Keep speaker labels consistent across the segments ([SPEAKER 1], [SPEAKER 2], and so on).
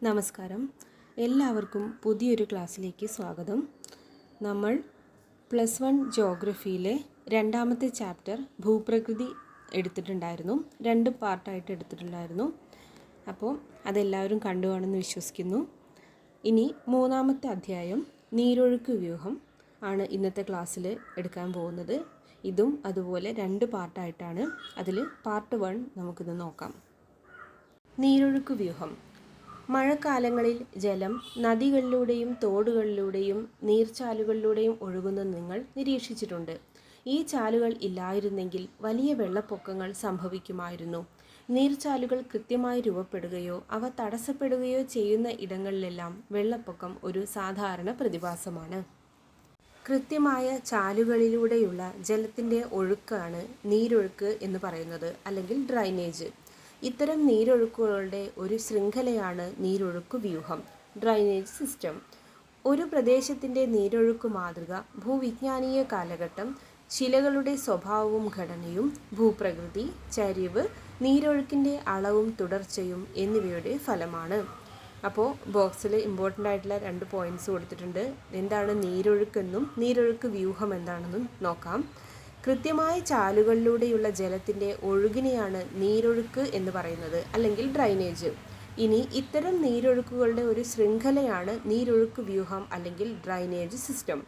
[SPEAKER 1] നമസ്കാരം. എല്ലാവർക്കും പുതിയൊരു ക്ലാസ്സിലേക്ക് സ്വാഗതം. നമ്മൾ +1 ജിയോഗ്രഫിയിലെ രണ്ടാമത്തെ ചാപ്റ്റർ ഭൂപ്രകൃതി എടുത്തിട്ടുണ്ടായിരുന്നു. 2 പാർട്ടായിട്ട് എടുത്തിട്ടുണ്ടായിരുന്നു. അപ്പോൾ അതെല്ലാവരും കണ്ടുകാണെന്ന് വിശ്വസിക്കുന്നു. ഇനി മൂന്നാമത്തെ അധ്യായം നീരൊഴുക്ക് വ്യൂഹം ആണ് ഇന്നത്തെ ക്ലാസ്സിൽ എടുക്കാൻ പോകുന്നത്. ഇതും അതുപോലെ 2 പാർട്ടായിട്ടാണ്. അതിൽ പാർട്ട് 1 നമുക്കിന്ന് നോക്കാം. നീരൊഴുക്ക് വ്യൂഹം. മഴക്കാലങ്ങളിൽ ജലം നദികളിലൂടെയും തോടുകളിലൂടെയും നീർച്ചാലുകളിലൂടെയും ഒഴുകുന്നത് നിങ്ങൾ നിരീക്ഷിച്ചിട്ടുണ്ട്. ഈ ചാലുകൾ ഇല്ലായിരുന്നെങ്കിൽ വലിയ വെള്ളപ്പൊക്കങ്ങൾ സംഭവിക്കുമായിരുന്നു. നീർച്ചാലുകൾ കൃത്യമായി രൂപപ്പെടുകയോ അവ തടസ്സപ്പെടുകയോ ചെയ്യുന്ന ഇടങ്ങളിലെല്ലാം വെള്ളപ്പൊക്കം ഒരു സാധാരണ പ്രതിഭാസമാണ്. കൃത്യമായ ചാലുകളിലൂടെയുള്ള ജലത്തിൻ്റെ ഒഴുക്കാണ് നീരൊഴുക്ക് എന്ന് പറയുന്നത്, അല്ലെങ്കിൽ ഡ്രൈനേജ്. ഇത്തരം നീരൊഴുക്കുകളുടെ ഒരു ശൃംഖലയാണ് നീരൊഴുക്ക് വ്യൂഹം, ഡ്രൈനേജ് സിസ്റ്റം. ഒരു പ്രദേശത്തിൻ്റെ നീരൊഴുക്ക് മാതൃക, ഭൂവിജ്ഞാനീയ കാലഘട്ടം, ശിലകളുടെ സ്വഭാവവും ഘടനയും, ഭൂപ്രകൃതി, ചരിവ്, നീരൊഴുക്കിൻ്റെ അളവും തുടർച്ചയും എന്നിവയുടെ ഫലമാണ്. അപ്പോൾ ബോക്സിൽ ഇമ്പോർട്ടൻ്റ് ആയിട്ടുള്ള 2 പോയിൻറ്റ്സ് കൊടുത്തിട്ടുണ്ട്. എന്താണ് നീരൊഴുക്കെന്നും നീരൊഴുക്ക് വ്യൂഹം എന്താണെന്നും നോക്കാം. കൃത്യമായ ചാലുകളിലൂടെയുള്ള ജലത്തിൻ്റെ ഒഴുകിനെയാണ് നീരൊഴുക്ക് എന്ന് പറയുന്നത്, അല്ലെങ്കിൽ ഡ്രൈനേജ്. ഇനി ഇത്തരം നീരൊഴുക്കുകളുടെ ഒരു ശൃംഖലയാണ് നീരൊഴുക്ക് വ്യൂഹം, അല്ലെങ്കിൽ ഡ്രൈനേജ് സിസ്റ്റം.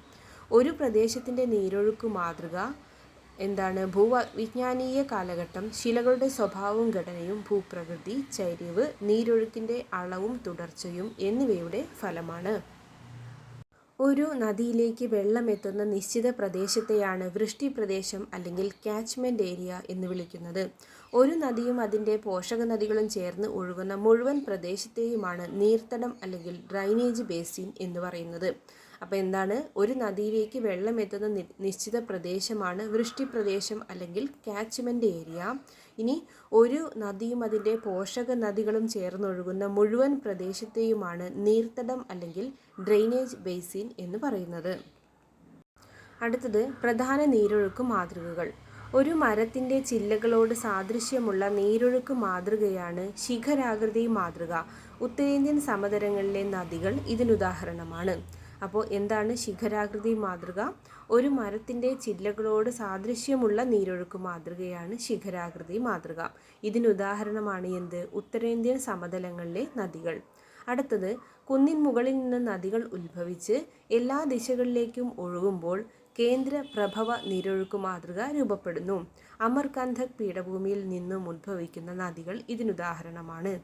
[SPEAKER 1] ഒരു പ്രദേശത്തിൻ്റെ നീരൊഴുക്ക് മാതൃക എന്താണ്? ഭൂവിജ്ഞാനീയ കാലഘട്ടം, ശിലകളുടെ സ്വഭാവവും ഘടനയും, ഭൂപ്രകൃതി, ചരിവ്, നീരൊഴുക്കിൻ്റെ അളവും തുടർച്ചയും എന്നിവയുടെ ഫലമാണ്. ഒരു നദിയിലേക്ക് വെള്ളം എത്തുന്ന നിശ്ചിത പ്രദേശത്തെയാണ് വൃഷ്ടിപ്രദേശം അല്ലെങ്കിൽ ക്യാച്ച്മെൻറ്റ് ഏരിയ എന്ന് വിളിക്കുന്നത്. ഒരു നദിയും അതിൻ്റെ പോഷക നദികളും ചേർന്ന് ഒഴുകുന്ന മുഴുവൻ പ്രദേശത്തെയുമാണ് നീർത്തടം അല്ലെങ്കിൽ ഡ്രൈനേജ് ബേസിൻ എന്ന് പറയുന്നത്. അപ്പോൾ എന്താണ്? ഒരു നദിയിലേക്ക് വെള്ളം എത്തുന്ന നിശ്ചിത പ്രദേശമാണ് വൃഷ്ടിപ്രദേശം അല്ലെങ്കിൽ ക്യാച്ച്മെൻറ്റ് ഏരിയ. ഇനി ഒരു നദിയും അതിൻ്റെ പോഷക നദികളും ചേർന്നൊഴുകുന്ന മുഴുവൻ പ്രദേശത്തെയുമാണ് നീർത്തടം അല്ലെങ്കിൽ ഡ്രെയിനേജ് ബേസിൻ എന്ന് പറയുന്നത്. അടുത്തത് പ്രധാന നീരൊഴുക്ക് മാതൃകകൾ. ഒരു മരത്തിൻ്റെ ചില്ലകളോട് സാദൃശ്യമുള്ള നീരൊഴുക്ക് മാതൃകയാണ് ശിഖരാകൃതി മാതൃക. ഉത്തരേന്ത്യൻ സമതലങ്ങളിലെ നദികൾ ഇതിനുദാഹരണമാണ്. അപ്പോൾ എന്താണ് ശിഖരാകൃതി മാതൃക? ഒരു മരത്തിൻ്റെ ചില്ലകളോട് സാദൃശ്യമുള്ള നീരൊഴുക്ക് മാതൃകയാണ് ശിഖരാകൃതി മാതൃക. ഇതിനുദാഹരണമാണ് എന്ത്? ഉത്തരേന്ത്യൻ സമതലങ്ങളിലെ നദികൾ. അടുത്തത് കുന്നിൻ മുകളിൽ നിന്ന് നദികൾ ഉത്ഭവിച്ച് എല്ലാ ദിശകളിലേക്കും ഒഴുകുമ്പോൾ കേന്ദ്ര പ്രഭവ നീരൊഴുക്ക് മാതൃക രൂപപ്പെടുന്നു. അമർകന്ധക് പീഠഭൂമിയിൽ നിന്നും ഉത്ഭവിക്കുന്ന നദികൾ ഇതിനുദാഹരണമാണ്.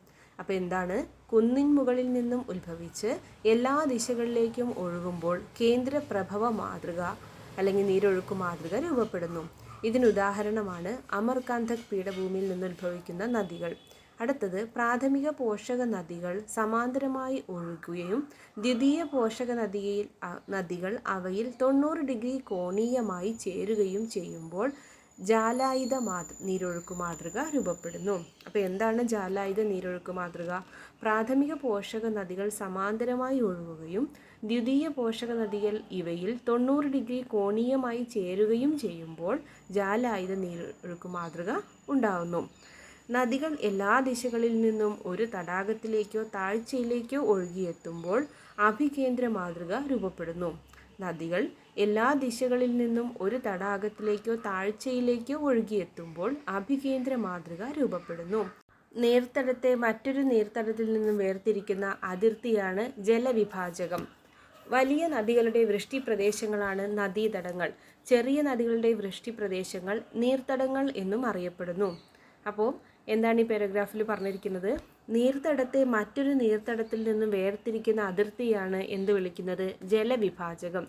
[SPEAKER 1] അപ്പോൾ എന്താണ്? കുന്നിൻ മുകളിൽ നിന്നും ഉത്ഭവിച്ച് എല്ലാ ദിശകളിലേക്കും ഒഴുകുമ്പോൾ കേന്ദ്ര പ്രഭവ മാതൃക അല്ലെങ്കിൽ നീരൊഴുക്ക് മാതൃക രൂപപ്പെടുന്നു. ഇതിനുദാഹരണമാണ് അമർകന്ധക് പീഠഭൂമിയിൽ നിന്ന് ഉത്ഭവിക്കുന്ന നദികൾ. അടുത്തത് പ്രാഥമിക പോഷക നദികൾ സമാന്തരമായി ഒഴുകുകയും ദ്വിതീയ പോഷക നദികൾ അവയിൽ 90 ഡിഗ്രി കോണീയമായി ചേരുകയും ചെയ്യുമ്പോൾ ജാലായുധ നീരൊഴുക്ക് മാതൃക രൂപപ്പെടുന്നു. അപ്പോൾ എന്താണ് ജാലായുധ നീരൊഴുക്ക് മാതൃക? പ്രാഥമിക പോഷക നദികൾ സമാന്തരമായി ഒഴുകുകയും ദ്വിതീയ പോഷക നദികൾ ഇവയിൽ 90 ഡിഗ്രി കോണീയമായി ചേരുകയും ചെയ്യുമ്പോൾ ജാലായുധ നീരൊഴുക്ക് മാതൃക ഉണ്ടാകുന്നു. നദികൾ എല്ലാ ദിശകളിൽ നിന്നും ഒരു തടാകത്തിലേക്കോ താഴ്ചയിലേക്കോ ഒഴുകിയെത്തുമ്പോൾ അഭികേന്ദ്ര മാതൃക രൂപപ്പെടുന്നു. നദികൾ എല്ലാ ദിശകളിൽ നിന്നും ഒരു തടാകത്തിലേക്കോ താഴ്ചയിലേക്കോ ഒഴുകിയെത്തുമ്പോൾ അഭികേന്ദ്ര മാതൃക രൂപപ്പെടുന്നു. നീർത്തടത്തെ മറ്റൊരു നീർത്തടത്തിൽ നിന്നും വേർതിരിക്കുന്ന അതിർത്തിയാണ് ജലവിഭാജകം. വലിയ നദികളുടെ വൃഷ്ടിപ്രദേശങ്ങളാണ് നദീതടങ്ങൾ. ചെറിയ നദികളുടെ വൃഷ്ടിപ്രദേശങ്ങൾ നീർത്തടങ്ങൾ എന്നും അറിയപ്പെടുന്നു. അപ്പോൾ എന്താണ് ഈ പാരഗ്രാഫിൽ പറഞ്ഞിരിക്കുന്നത്? നീർത്തടത്തെ മറ്റൊരു നീർത്തടത്തിൽ നിന്നും വേർതിരിക്കുന്ന അതിർത്തിയാണ് എന്ത് വിളിക്കുന്നത്? ജലവിഭാജകം.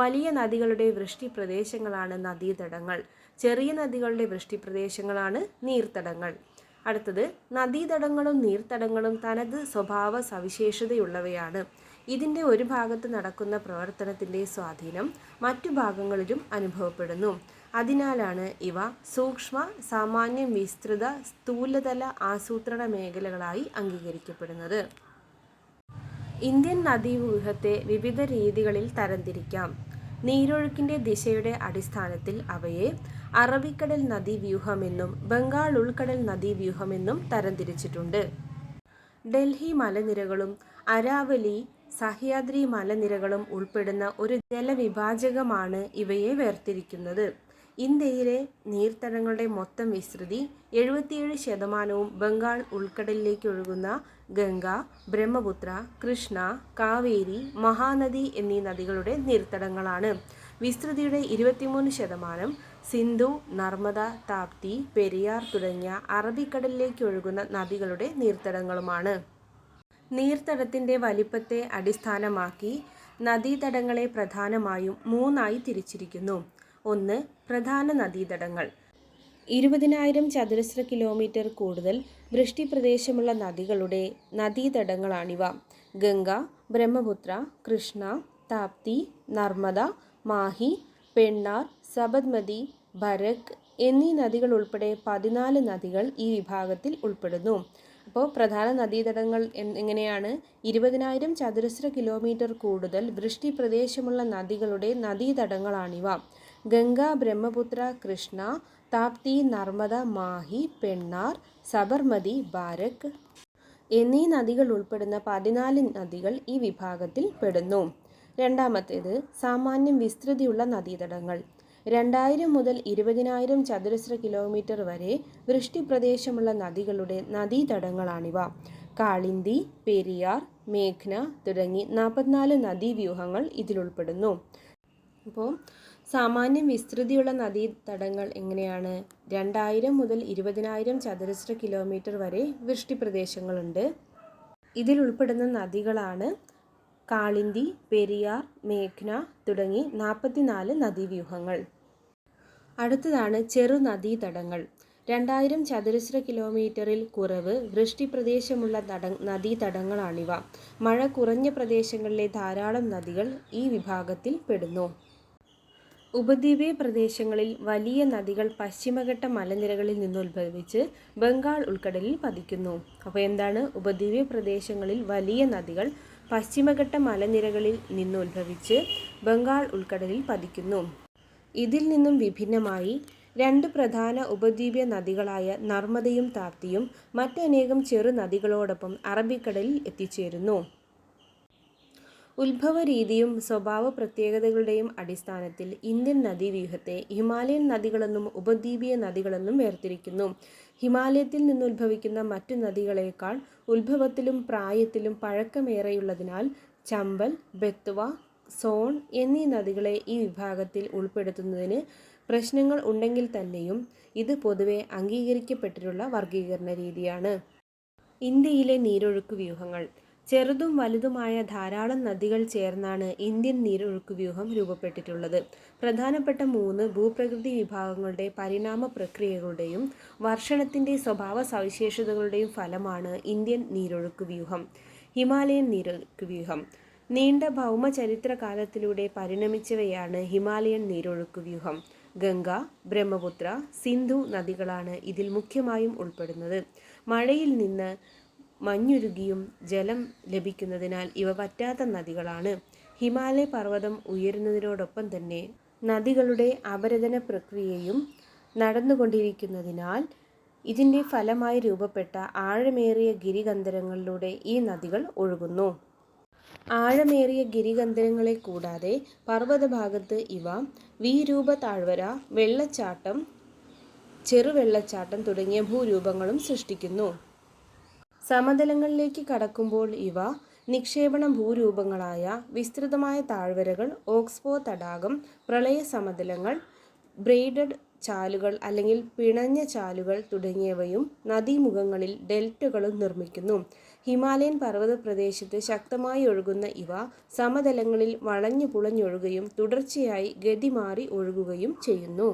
[SPEAKER 1] വലിയ നദികളുടെ വൃഷ്ടിപ്രദേശങ്ങളാണ് നദീതടങ്ങൾ. ചെറിയ നദികളുടെ വൃഷ്ടിപ്രദേശങ്ങളാണ് നീർത്തടങ്ങൾ. അടുത്തത് നദീതടങ്ങളും നീർത്തടങ്ങളും തനത് സ്വഭാവ സവിശേഷതയുള്ളവയാണ്. ഇതിൻ്റെ ഒരു ഭാഗത്ത് നടക്കുന്ന പ്രവർത്തനത്തിൻ്റെ സ്വാധീനം മറ്റു ഭാഗങ്ങളിലും അനുഭവപ്പെടുന്നു. അതിനാലാണ് ഇവ സൂക്ഷ്മ, സാമാന്യം, വിസ്തൃത, സ്ഥൂലതല ആസൂത്രണ മേഖലകളായി അംഗീകരിക്കപ്പെടുന്നത്. ഇന്ത്യൻ നദീവ്യൂഹത്തെ വിവിധ രീതികളിൽ തരംതിരിക്കാം. നീരൊഴുക്കിൻ്റെ ദിശയുടെ അടിസ്ഥാനത്തിൽ അവയെ അറബിക്കടൽ നദീവ്യൂഹമെന്നും ബംഗാൾ ഉൾക്കടൽ നദീവ്യൂഹമെന്നും തരംതിരിച്ചിട്ടുണ്ട്. ഡൽഹി മലനിരകളും അരാവലി, സഹ്യാദ്രി മലനിരകളും ഉൾപ്പെടുന്ന ഒരു ജലവിഭാജകമാണ് ഇവയെ വേർതിരിക്കുന്നത്. ഇന്ത്യയിലെ നീർത്തടങ്ങളുടെ മൊത്തം വിസ്തൃതി 77% ബംഗാൾ ഉൾക്കടലിലേക്ക് ഒഴുകുന്ന ഗംഗ, ബ്രഹ്മപുത്ര, കൃഷ്ണ, കാവേരി, മഹാനദി എന്നീ നദികളുടെ നീർത്തടങ്ങളാണ്. വിസ്തൃതിയുടെ 23% സിന്ധു, നർമ്മദ, താപ്തി, പെരിയാർ തുടങ്ങിയ അറബിക്കടലിലേക്ക് ഒഴുകുന്ന നദികളുടെ നീർത്തടങ്ങളുമാണ്. നീർത്തടത്തിൻ്റെ വലിപ്പത്തെ അടിസ്ഥാനമാക്കി നദീതടങ്ങളെ പ്രധാനമായും 3ആയി തിരിച്ചിരിക്കുന്നു. 1. പ്രധാന നദീതടങ്ങൾ. 20,000 ചതുരശ്ര കിലോമീറ്റർ കൂടുതൽ വൃഷ്ടിപ്രദേശമുള്ള നദികളുടെ നദീതടങ്ങളാണിവ. ഗംഗ, ബ്രഹ്മപുത്ര, കൃഷ്ണ, താപ്തി, നർമ്മദ, മാഹി, പെണ്ണാർ, സബർമതി, ബരക് എന്നീ നദികൾ ഉൾപ്പെടെ 14 നദികൾ ഈ വിഭാഗത്തിൽ ഉൾപ്പെടുന്നു. അപ്പോൾ പ്രധാന നദീതടങ്ങൾ എങ്ങനെയാണ്? 20,000 ചതുരശ്ര കിലോമീറ്റർ കൂടുതൽ വൃഷ്ടിപ്രദേശമുള്ള നദികളുടെ നദീതടങ്ങളാണിവ. ഗംഗ, ബ്രഹ്മപുത്ര, കൃഷ്ണ, താപ്തി, നർമ്മദ, മാഹി, പെണ്ണാർ, സബർമതി, ബാരക് എന്നീ നദികൾ ഉൾപ്പെടുന്ന 14 നദികൾ ഈ വിഭാഗത്തിൽ പെടുന്നു. രണ്ടാമത്തേത് സാമാന്യം വിസ്തൃതിയുള്ള നദീതടങ്ങൾ. 2000 മുതൽ 20,000 ചതുരശ്ര കിലോമീറ്റർ വരെ വൃഷ്ടിപ്രദേശമുള്ള നദികളുടെ നദീതടങ്ങളാണിവ. കാളിന്തി, പെരിയാർ, മേഘ്ന തുടങ്ങി 44 നദീവ്യൂഹങ്ങൾ ഇതിലുൾപ്പെടുന്നു. അപ്പോൾ സാമാന്യം വിസ്തൃതിയുള്ള നദീതടങ്ങൾ എങ്ങനെയാണ്? 2000 മുതൽ 20,000 ചതുരശ്ര കിലോമീറ്റർ വരെ വൃഷ്ടിപ്രദേശങ്ങളുണ്ട്. ഇതിലുൾപ്പെടുന്ന നദികളാണ് കാളിന്തി, പെരിയാർ, മേഘ്ന തുടങ്ങി 44 നദീവ്യൂഹങ്ങൾ. അടുത്തതാണ് ചെറുനദീതടങ്ങൾ. 2000 ചതുരശ്ര കിലോമീറ്ററിൽ കുറവ് വൃഷ്ടിപ്രദേശമുള്ള നദീതടങ്ങളാണിവ. മഴ കുറഞ്ഞ പ്രദേശങ്ങളിലെ ധാരാളം നദികൾ ഈ വിഭാഗത്തിൽ പെടുന്നു. ഉപദ്വീപീയ പ്രദേശങ്ങളിൽ വലിയ നദികൾ പശ്ചിമഘട്ട മലനിരകളിൽ നിന്നുത്ഭവിച്ച് ബംഗാൾ ഉൾക്കടലിൽ പതിക്കുന്നു. അപ്പോൾ എന്താണ്? ഉപദ്വീപീയ പ്രദേശങ്ങളിൽ വലിയ നദികൾ പശ്ചിമഘട്ട മലനിരകളിൽ നിന്നുത്ഭവിച്ച് ബംഗാൾ ഉൾക്കടലിൽ പതിക്കുന്നു. ഇതിൽ നിന്നും വിഭിന്നമായി 2 പ്രധാന ഉപദ്വീപീയ നദികളായ നർമ്മദയും താപ്തിയും മറ്റനേകം ചെറു നദികളോടൊപ്പം അറബിക്കടലിൽ എത്തിച്ചേരുന്നു. ഉത്ഭവരീതിയും സ്വഭാവ പ്രത്യേകതകളുടെയും അടിസ്ഥാനത്തിൽ ഇന്ത്യൻ നദീവ്യൂഹത്തെ ഹിമാലയൻ നദികളെന്നും ഉപദ്വീപീയ നദികളെന്നും വേർതിരിക്കുന്നു. ഹിമാലയത്തിൽ നിന്നുത്ഭവിക്കുന്ന മറ്റു നദികളേക്കാൾ ഉത്ഭവത്തിലും പ്രായത്തിലും പഴക്കമേറെയുള്ളതിനാൽ ചമ്പൽ, ബെത്വ, സോൺ എന്നീ നദികളെ ഈ വിഭാഗത്തിൽ ഉൾപ്പെടുത്തുന്നതിന് പ്രശ്നങ്ങൾ ഉണ്ടെങ്കിൽ തന്നെയും ഇത് പൊതുവെ അംഗീകരിക്കപ്പെട്ടിട്ടുള്ള വർഗീകരണ രീതിയാണ്. ഇന്ത്യയിലെ നീരൊഴുക്ക് വ്യൂഹങ്ങൾ. ചെറുതും വലുതുമായ ധാരാളം നദികൾ ചേർന്നാണ് ഇന്ത്യൻ നീരൊഴുക്ക് വ്യൂഹം രൂപപ്പെട്ടിട്ടുള്ളത്. പ്രധാനപ്പെട്ട 3 ഭൂപ്രകൃതി വിഭാഗങ്ങളുടെ പരിണാമ പ്രക്രിയകളുടെയും വർഷണത്തിൻ്റെ സ്വഭാവ സവിശേഷതകളുടെയും ഫലമാണ് ഇന്ത്യൻ നീരൊഴുക്ക് വ്യൂഹം. ഹിമാലയൻ നീരൊഴുക്ക് വ്യൂഹം. നീണ്ട ഭൗമചരിത്ര കാലത്തിലൂടെ പരിണമിച്ചവയാണ് ഹിമാലയൻ നീരൊഴുക്ക് വ്യൂഹം. ഗംഗ, ബ്രഹ്മപുത്ര, സിന്ധു നദികളാണ് ഇതിൽ മുഖ്യമായും ഉൾപ്പെടുന്നത്. മഴയിൽ നിന്ന് മഞ്ഞുരുകിയും ജലം ലഭിക്കുന്നതിനാൽ ഇവ വറ്റാത്ത നദികളാണ്. ഹിമാലയ പർവ്വതം ഉയരുന്നതിനോടൊപ്പം തന്നെ നദികളുടെ അപരദന പ്രക്രിയയും നടന്നുകൊണ്ടിരിക്കുന്നതിനാൽ ഇതിൻ്റെ ഫലമായി രൂപപ്പെട്ട ആഴമേറിയ ഗിരികന്ധരങ്ങളിലൂടെ ഈ നദികൾ ഒഴുകുന്നു. ആഴമേറിയ ഗിരികന്ധരങ്ങളെ കൂടാതെ പർവ്വതഭാഗത്ത് ഇവ വി-രൂപ താഴ്വര, വെള്ളച്ചാട്ടം, ചെറുവെള്ളച്ചാട്ടം തുടങ്ങിയ ഭൂരൂപങ്ങളും സൃഷ്ടിക്കുന്നു. സമതലങ്ങളിലേക്ക് കടക്കുമ്പോൾ ഇവ നിക്ഷേപണ ഭൂരൂപങ്ങളായ വിസ്തൃതമായ താഴ്വരകൾ, ഓക്സ്ബോ തടാകം, പ്രളയ സമതലങ്ങൾ, ബ്രെയ്ഡഡ് ചാലുകൾ അല്ലെങ്കിൽ പിണഞ്ഞ ചാലുകൾ തുടങ്ങിയവയും നദീമുഖങ്ങളിൽ ഡെൽറ്റകളും നിർമ്മിക്കുന്നു. ഹിമാലയൻ പർവ്വത പ്രദേശത്ത് ശക്തമായി ഒഴുകുന്ന ഇവ സമതലങ്ങളിൽ വളഞ്ഞു പുളഞ്ഞൊഴുകുകയും തുടർച്ചയായി ഗതി മാറി ഒഴുകുകയും ചെയ്യുന്നു.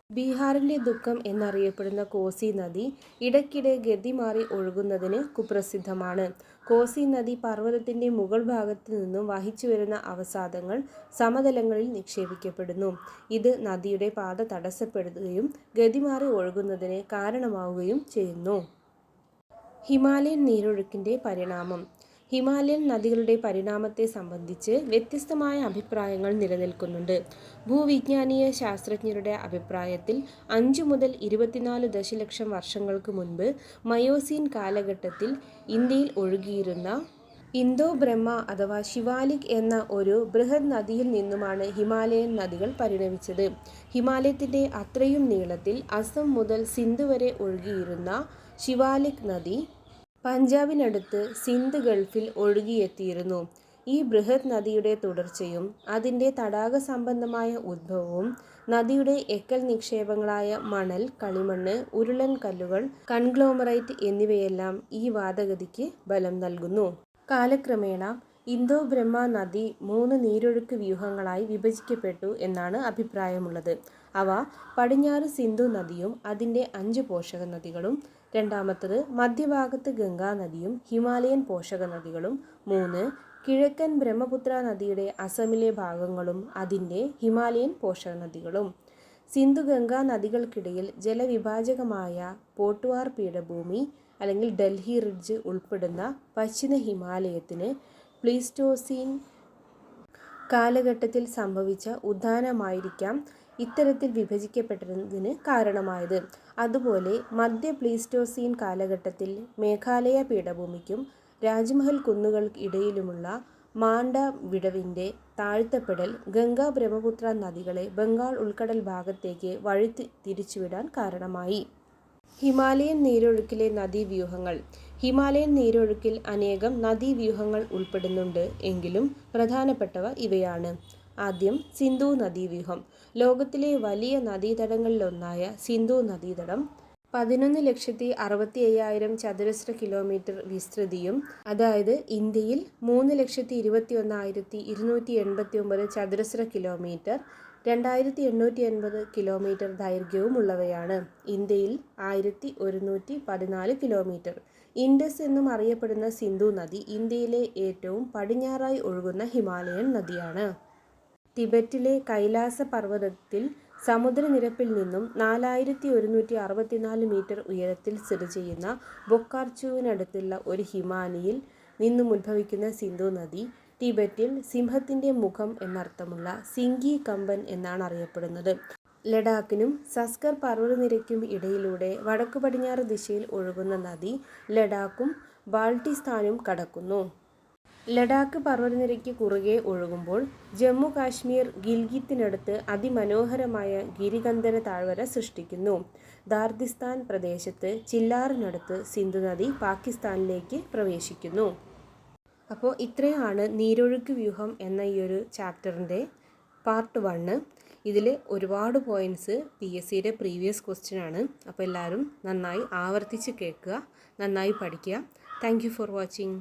[SPEAKER 1] ബീഹാറിൻ്റെ ദുഃഖം എന്നറിയപ്പെടുന്ന കോസി നദി ഇടയ്ക്കിടെ ഗതി മാറി ഒഴുകുന്നതിന് കുപ്രസിദ്ധമാണ്. കോസി നദി പർവ്വതത്തിൻ്റെ മുകൾ ഭാഗത്ത് നിന്നും വഹിച്ചു വരുന്ന അവസാദങ്ങൾ സമതലങ്ങളിൽ നിക്ഷേപിക്കപ്പെടുന്നു. ഇത് നദിയുടെ പാത തടസ്സപ്പെടുകയും ഗതിമാറി ഒഴുകുന്നതിന് കാരണമാവുകയും ചെയ്യുന്നു. ഹിമാലയൻ നീരൊഴുക്കിൻ്റെ പരിണാമം. ഹിമാലയൻ നദികളുടെ പരിണാമത്തെ സംബന്ധിച്ച് വ്യത്യസ്തമായ അഭിപ്രായങ്ങൾ നിലനിൽക്കുന്നുണ്ട്. ഭൂവിജ്ഞാനീയ ശാസ്ത്രജ്ഞരുടെ അഭിപ്രായത്തിൽ 5 മുതൽ 24 ദശലക്ഷം വർഷങ്ങൾക്ക് മുൻപ് മയോസീൻ കാലഘട്ടത്തിൽ ഇന്ത്യയിൽ ഒഴുകിയിരുന്ന ഇന്തോ-ബ്രഹ്മ അഥവാ ശിവാലിക് എന്ന ഒരു ബൃഹത് നദിയിൽ നിന്നുമാണ് ഹിമാലയൻ നദികൾ പരിണമിച്ചത്. ഹിമാലയത്തിൻ്റെ അത്രയും നീളത്തിൽ അസം മുതൽ സിന്ധ് വരെ ഒഴുകിയിരുന്ന ശിവാലിക് നദി പഞ്ചാബിനടുത്ത് സിന്ധ് ഗൾഫിൽ ഒഴുകിയെത്തിയിരുന്നു. ഈ ബൃഹത് നദിയുടെ തുടർച്ചയും അതിൻ്റെ തടാക സംബന്ധമായ ഉദ്ഭവവും നദിയുടെ എക്കൽ നിക്ഷേപങ്ങളായ മണൽ, കളിമണ്ണ്, ഉരുളൻ കല്ലുകൾ, കൺഗ്ലോമറൈറ്റ് എന്നിവയെല്ലാം ഈ വാദഗതിക്ക് ബലം നൽകുന്നു. കാലക്രമേണ ഇന്തോ-ബ്രഹ്മ നദി 3 നീരൊഴുക്ക് വ്യൂഹങ്ങളായി വിഭജിക്കപ്പെട്ടു എന്നാണ് അഭിപ്രായമുള്ളത്. അവ പടിഞ്ഞാറ് സിന്ധു നദിയും അതിൻ്റെ 5 പോഷക നദികളും, രണ്ടാമത്തത് മധ്യഭാഗത്ത് ഗംഗാ നദിയും ഹിമാലയൻ പോഷക നദികളും, 3 കിഴക്കൻ ബ്രഹ്മപുത്ര നദിയുടെ അസമിലെ ഭാഗങ്ങളും അതിൻ്റെ ഹിമാലയൻ പോഷക നദികളും. സിന്ധു-ഗംഗാ നദികൾക്കിടയിൽ ജലവിഭാജകമായ പോട്ടുവാർ പീഠഭൂമി അല്ലെങ്കിൽ ഡൽഹി റിഡ്ജ് ഉൾപ്പെടുന്ന പശ്ചിമ ഹിമാലയത്തിന് പ്ലീസ്റ്റോസീൻ കാലഘട്ടത്തിൽ സംഭവിച്ച ഉത്ഥാനമായിരിക്കാം ഇത്തരത്തിൽ വിഭജിക്കപ്പെട്ടതിന് കാരണമായത്. അതുപോലെ മധ്യ പ്ലീസ്റ്റോസീൻ കാലഘട്ടത്തിൽ മേഘാലയ പീഠഭൂമിക്കും രാജ്മഹൽ കുന്നുകൾക്കിടയിലുമുള്ള മാണ്ഡ വിടവിൻ്റെ താഴ്ത്തപ്പെടൽ ഗംഗ-ബ്രഹ്മപുത്ര നദികളെ ബംഗാൾ ഉൾക്കടൽ ഭാഗത്തേക്ക് വഴി തിരിച്ചുവിടാൻ കാരണമായി. ഹിമാലയൻ നീരൊഴുക്കിലെ നദീവ്യൂഹങ്ങൾ. ഹിമാലയൻ നീരൊഴുക്കിൽ അനേകം നദീവ്യൂഹങ്ങൾ ഉൾപ്പെടുന്നുണ്ട് എങ്കിലും പ്രധാനപ്പെട്ടവ ഇവയാണ്. ആദ്യം സിന്ധു നദീവ്യൂഹം. ലോകത്തിലെ വലിയ നദീതടങ്ങളിലൊന്നായ സിന്ധു നദീതടം 11,65,000 ചതുരശ്ര കിലോമീറ്റർ വിസ്തൃതിയും, അതായത് ഇന്ത്യയിൽ 3,21,289 ചതുരശ്ര കിലോമീറ്റർ, 2,880 കിലോമീറ്റർ ദൈർഘ്യവുമുള്ളവയാണ്. ഇന്ത്യയിൽ 1,114 കിലോമീറ്റർ. ഇൻഡസ് എന്നും അറിയപ്പെടുന്ന സിന്ധു നദി ഇന്ത്യയിലെ ഏറ്റവും പടിഞ്ഞാറായി ഒഴുകുന്ന ഹിമാലയൻ നദിയാണ്. ടിബറ്റിലെ കൈലാസ പർവ്വതത്തിൽ സമുദ്രനിരപ്പിൽ നിന്നും 4,164 മീറ്റർ ഉയരത്തിൽ സ്ഥിതി ചെയ്യുന്ന ബൊക്കാർച്ചുവിനടുത്തുള്ള ഒരു ഹിമാനിയിൽ നിന്നുമുദ്ഭവിക്കുന്ന സിന്ധു നദി ടിബറ്റിൽ സിംഹത്തിൻ്റെ മുഖം എന്നർത്ഥമുള്ള സിംഗി കമ്പൻ എന്നാണ് അറിയപ്പെടുന്നത്. ലഡാക്കിനും സസ്കർ പർവ്വതനിരയ്ക്കും ഇടയിലൂടെ വടക്കു പടിഞ്ഞാറ് ദിശയിൽ ഒഴുകുന്ന നദി ലഡാക്കും ബാൾട്ടിസ്ഥാനും കടക്കുന്നു. ലഡാക്ക് പർവ്വതനിരയ്ക്ക് കുറുകെ ഒഴുകുമ്പോൾ ജമ്മു കാശ്മീർ ഗിൽഗിത്തിനടുത്ത് അതിമനോഹരമായ ഗിരികന്ധര താഴ്വര സൃഷ്ടിക്കുന്നു. ദാർദിസ്ഥാൻ പ്രദേശത്ത് ചില്ലാറിനടുത്ത് സിന്ധു നദി പാകിസ്ഥാനിലേക്ക് പ്രവേശിക്കുന്നു. അപ്പോൾ ഇത്രയാണ് നീരൊഴുക്ക് വ്യൂഹം എന്ന ഈ ഒരു ചാപ്റ്ററിൻ്റെ പാർട്ട് 1. ഇതിൽ ഒരുപാട് പോയിൻറ്റ്സ് PSCയുടെ പ്രീവിയസ് ക്വസ്റ്റ്യൻ ആണ്. അപ്പോൾ എല്ലാവരും നന്നായി ആവർത്തിച്ച് കേൾക്കുക, നന്നായി പഠിക്കുക. Thank you for watching.